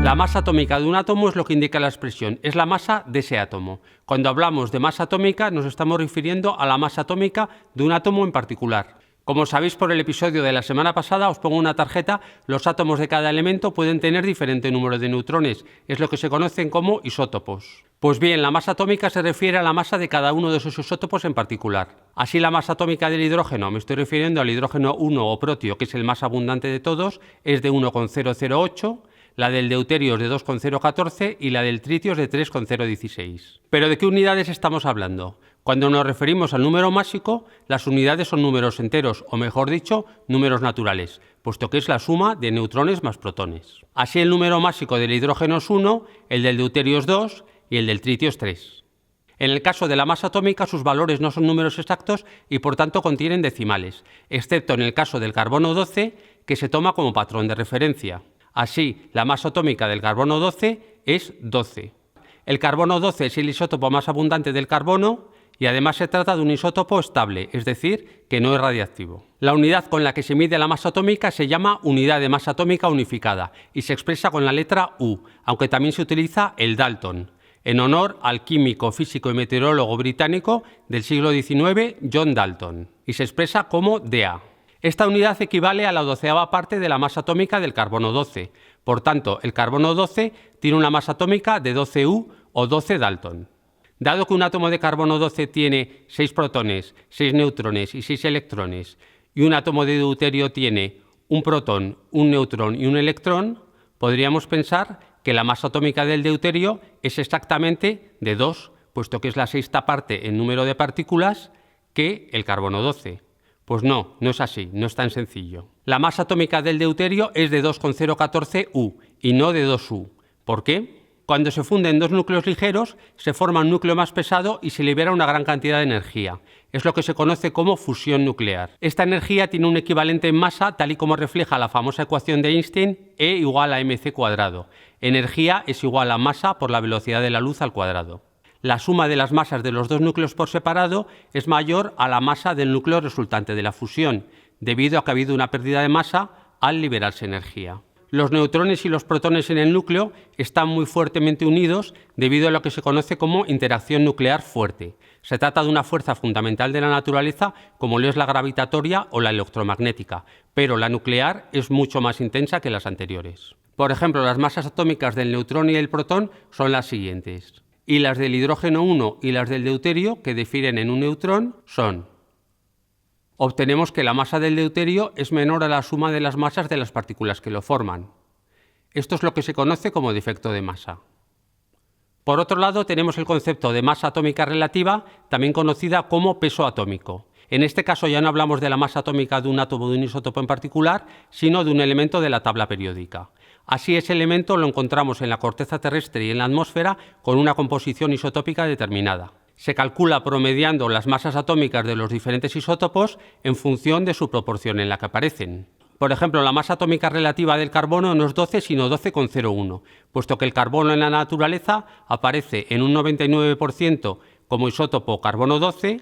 La masa atómica de un átomo es lo que indica la expresión, es la masa de ese átomo. Cuando hablamos de masa atómica nos estamos refiriendo a la masa atómica de un átomo en particular. Como sabéis por el episodio de la semana pasada, os pongo una tarjeta, los átomos de cada elemento pueden tener diferente número de neutrones, es lo que se conocen como isótopos. Pues bien, la masa atómica se refiere a la masa de cada uno de esos isótopos en particular. Así la masa atómica del hidrógeno, me estoy refiriendo al hidrógeno 1 o protio, que es el más abundante de todos, es de 1,008, la del deuterio es de 2,014 y la del tritio es de 3,016. ¿Pero de qué unidades estamos hablando? Cuando nos referimos al número másico, las unidades son números enteros, o mejor dicho, números naturales, puesto que es la suma de neutrones más protones. Así el número másico del hidrógeno es 1, el del deuterio es 2 y el del tritio es 3. En el caso de la masa atómica, sus valores no son números exactos y por tanto contienen decimales, excepto en el caso del carbono 12, que se toma como patrón de referencia. Así, la masa atómica del carbono 12 es 12. El carbono 12 es el isótopo más abundante del carbono y además se trata de un isótopo estable, es decir, que no es radiactivo. La unidad con la que se mide la masa atómica se llama unidad de masa atómica unificada y se expresa con la letra U, aunque también se utiliza el Dalton, en honor al químico, físico y meteorólogo británico del siglo XIX, John Dalton, y se expresa como Da. Esta unidad equivale a la 12ª parte de la masa atómica del carbono 12. Por tanto, el carbono 12 tiene una masa atómica de 12U o 12 Dalton. Dado que un átomo de carbono 12 tiene 6 protones, 6 neutrones y 6 electrones, y un átomo de deuterio tiene un protón, un neutrón y un electrón, podríamos pensar que la masa atómica del deuterio es exactamente de 2, puesto que es la 6ª parte en número de partículas que el carbono 12. Pues no es así, no es tan sencillo. La masa atómica del deuterio es de 2,014 U y no de 2U. ¿Por qué? Cuando se funden dos núcleos ligeros, se forma un núcleo más pesado y se libera una gran cantidad de energía. Es lo que se conoce como fusión nuclear. Esta energía tiene un equivalente en masa, tal y como refleja la famosa ecuación de Einstein, E igual a mc². Energía es igual a masa por la velocidad de la luz al cuadrado. La suma de las masas de los dos núcleos por separado es mayor a la masa del núcleo resultante de la fusión, debido a que ha habido una pérdida de masa al liberarse energía. Los neutrones y los protones en el núcleo están muy fuertemente unidos debido a lo que se conoce como interacción nuclear fuerte. Se trata de una fuerza fundamental de la naturaleza como lo es la gravitatoria o la electromagnética, pero la nuclear es mucho más intensa que las anteriores. Por ejemplo, las masas atómicas del neutrón y el protón son las siguientes. Y las del hidrógeno 1 y las del deuterio, que difieren en un neutrón, son: obtenemos que la masa del deuterio es menor a la suma de las masas de las partículas que lo forman. Esto es lo que se conoce como defecto de masa. Por otro lado, tenemos el concepto de masa atómica relativa, también conocida como peso atómico. En este caso ya no hablamos de la masa atómica de un átomo de un isótopo en particular, sino de un elemento de la tabla periódica. Así, ese elemento lo encontramos en la corteza terrestre y en la atmósfera con una composición isotópica determinada. Se calcula promediando las masas atómicas de los diferentes isótopos en función de su proporción en la que aparecen. Por ejemplo, la masa atómica relativa del carbono no es 12, sino 12,01, puesto que el carbono en la naturaleza aparece en un 99% como isótopo carbono 12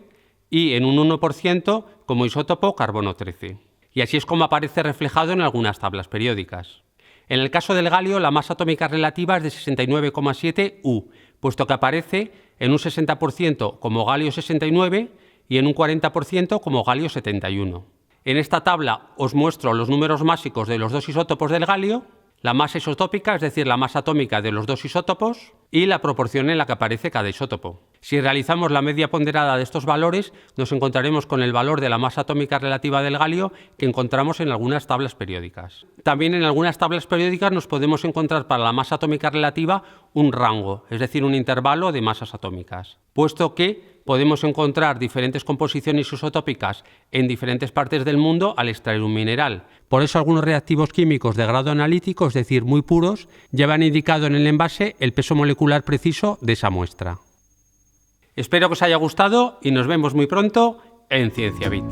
y en un 1% como isótopo carbono 13. Y así es como aparece reflejado en algunas tablas periódicas. En el caso del galio, la masa atómica relativa es de 69,7 U, puesto que aparece en un 60% como galio 69 y en un 40% como galio 71. En esta tabla os muestro los números másicos de los dos isótopos del galio, la masa isotópica, es decir, la masa atómica de los dos isótopos, y la proporción en la que aparece cada isótopo. Si realizamos la media ponderada de estos valores, nos encontraremos con el valor de la masa atómica relativa del galio que encontramos en algunas tablas periódicas. También en algunas tablas periódicas nos podemos encontrar para la masa atómica relativa un rango, es decir, un intervalo de masas atómicas, puesto que podemos encontrar diferentes composiciones isotópicas en diferentes partes del mundo al extraer un mineral. Por eso algunos reactivos químicos de grado analítico, es decir, muy puros, llevan indicado en el envase el peso molecular preciso de esa muestra. Espero que os haya gustado y nos vemos muy pronto en CienciaBit.